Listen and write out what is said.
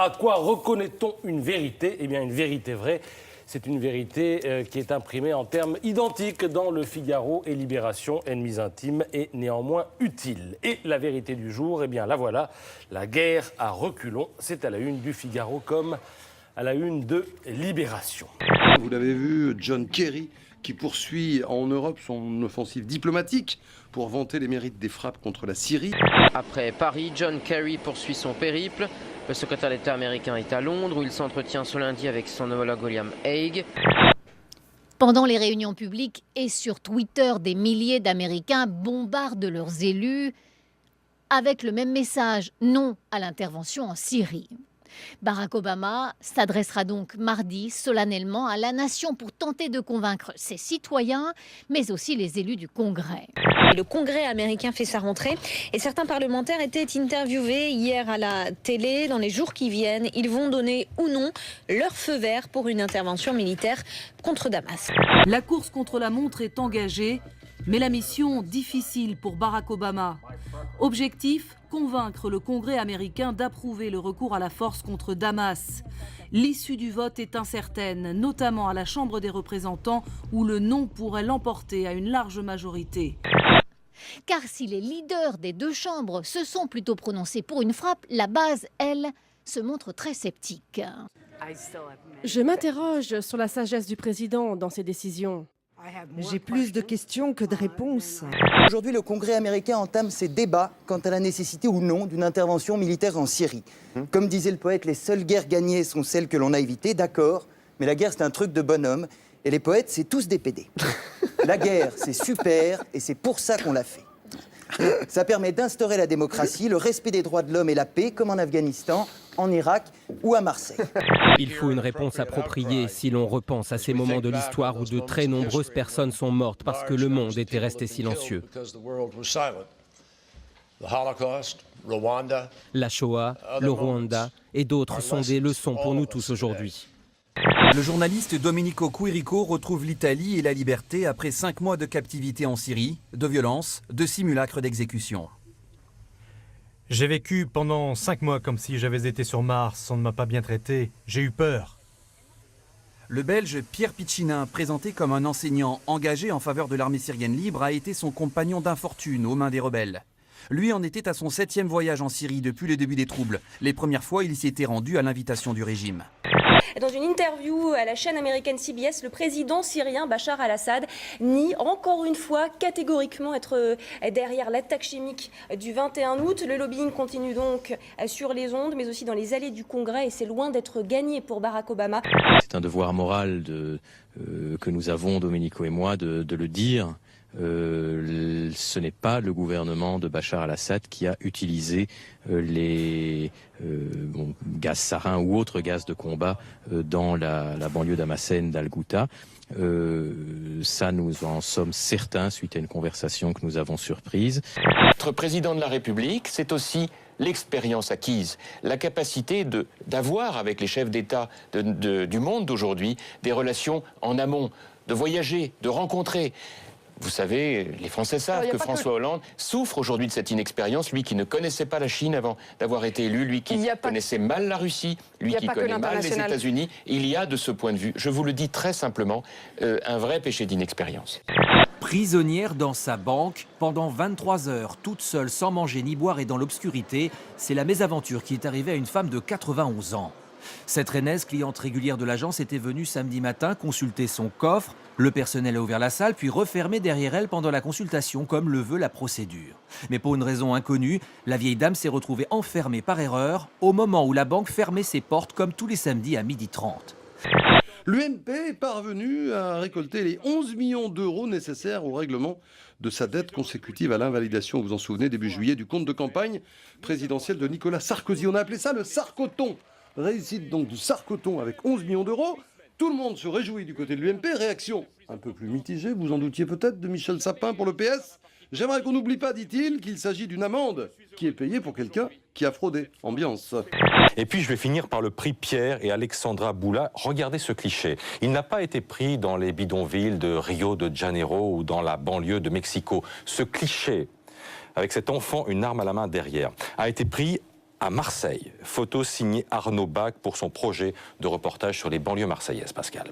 À quoi reconnaît-on une vérité? Eh bien, une vérité vraie. C'est une vérité qui est imprimée en termes identiques dans Le Figaro et Libération, ennemis intimes et néanmoins utiles. Et la vérité du jour, eh bien, la voilà. La guerre à reculons. C'est à la une du Figaro comme à la une de Libération. Vous l'avez vu, John Kerry qui poursuit en Europe son offensive diplomatique pour vanter les mérites des frappes contre la Syrie. Après Paris, John Kerry poursuit son périple. Le secrétaire d'État américain est à Londres où il s'entretient ce lundi avec son homologue William Hague. Pendant les réunions publiques et sur Twitter, des milliers d'Américains bombardent leurs élus avec le même message, non à l'intervention en Syrie. Barack Obama s'adressera donc mardi solennellement à la nation pour tenter de convaincre ses citoyens, mais aussi les élus du Congrès. Le Congrès américain fait sa rentrée et certains parlementaires étaient interviewés hier à la télé. Dans les jours qui viennent, ils vont donner ou non leur feu vert pour une intervention militaire contre Damas. La course contre la montre est engagée, mais la mission difficile pour Barack Obama. Objectif, convaincre le Congrès américain d'approuver le recours à la force contre Damas. L'issue du vote est incertaine, notamment à la Chambre des représentants où le non pourrait l'emporter à une large majorité. Car si les leaders des deux chambres se sont plutôt prononcés pour une frappe, la base, elle, se montre très sceptique. Je m'interroge sur la sagesse du président dans ses décisions. J'ai plus de questions que de réponses. Aujourd'hui, le Congrès américain entame ses débats quant à la nécessité ou non d'une intervention militaire en Syrie. Comme disait le poète, les seules guerres gagnées sont celles que l'on a évitées, d'accord, mais la guerre c'est un truc de bonhomme, et les poètes c'est tous des pédés. La guerre c'est super, et c'est pour ça qu'on l'a fait. Ça permet d'instaurer la démocratie, le respect des droits de l'homme et la paix, comme en Afghanistan, en Irak ou à Marseille. Il faut une réponse appropriée si l'on repense à ces moments de l'histoire où de très nombreuses personnes sont mortes parce que le monde était resté silencieux. La Shoah, le Rwanda et d'autres sont des leçons pour nous tous aujourd'hui. Le journaliste Domenico Quirico retrouve l'Italie et la liberté après 5 mois de captivité en Syrie, de violences, de simulacres d'exécution. J'ai vécu pendant 5 mois comme si j'avais été sur Mars, on ne m'a pas bien traité, j'ai eu peur. Le Belge Pierre Piccinin, présenté comme un enseignant engagé en faveur de l'armée syrienne libre, a été son compagnon d'infortune aux mains des rebelles. Lui en était à son 7e voyage en Syrie depuis le début des troubles. Les premières fois, il s'y était rendu à l'invitation du régime. Dans une interview à la chaîne américaine CBS, le président syrien Bachar al-Assad nie encore une fois catégoriquement être derrière l'attaque chimique du 21 août. Le lobbying continue donc sur les ondes, mais aussi dans les allées du Congrès, et c'est loin d'être gagné pour Barack Obama. C'est un devoir moral que nous avons, Domenico et moi, de le dire. Ce n'est pas le gouvernement de Bachar al-Assad qui a utilisé les gaz sarin ou autres gaz de combat dans la banlieue damascène d'Al-Ghouta. Ça, nous en sommes certains suite à une conversation que nous avons surprise. Être président de la République, c'est aussi l'expérience acquise, la capacité d'avoir avec les chefs d'État du monde d'aujourd'hui des relations en amont, de voyager, de rencontrer. Vous savez, les Français savent que François Hollande souffre aujourd'hui de cette inexpérience, lui qui ne connaissait pas la Chine avant d'avoir été élu, lui qui connaissait mal la Russie, lui qui connaît mal les États-Unis. Il y a de ce point de vue, je vous le dis très simplement, un vrai péché d'inexpérience. Prisonnière dans sa banque, pendant 23 heures, toute seule, sans manger ni boire et dans l'obscurité, c'est la mésaventure qui est arrivée à une femme de 91 ans. Cette rennaise, cliente régulière de l'agence, était venue samedi matin consulter son coffre. Le personnel a ouvert la salle, puis refermé derrière elle pendant la consultation, comme le veut la procédure. Mais pour une raison inconnue, la vieille dame s'est retrouvée enfermée par erreur au moment où la banque fermait ses portes, comme tous les samedis à 12h30. L'UMP est parvenu à récolter les 11 millions d'euros nécessaires au règlement de sa dette consécutive à l'invalidation, vous vous en souvenez, début juillet, du compte de campagne présidentiel de Nicolas Sarkozy. On a appelé ça le Sarkoton. Réussite donc du Sarkoton avec 11 millions d'euros. Tout le monde se réjouit du côté de l'UMP. Réaction un peu plus mitigée, vous en doutiez peut-être, de Michel Sapin pour le PS. J'aimerais qu'on n'oublie pas, dit-il, qu'il s'agit d'une amende qui est payée pour quelqu'un qui a fraudé. Ambiance. Et puis je vais finir par le prix Pierre et Alexandra Boula. Regardez ce cliché. Il n'a pas été pris dans les bidonvilles de Rio de Janeiro ou dans la banlieue de Mexico. Ce cliché, avec cet enfant, une arme à la main derrière, a été pris à Marseille. Photo signée Arnaud Bach pour son projet de reportage sur les banlieues marseillaises, Pascal.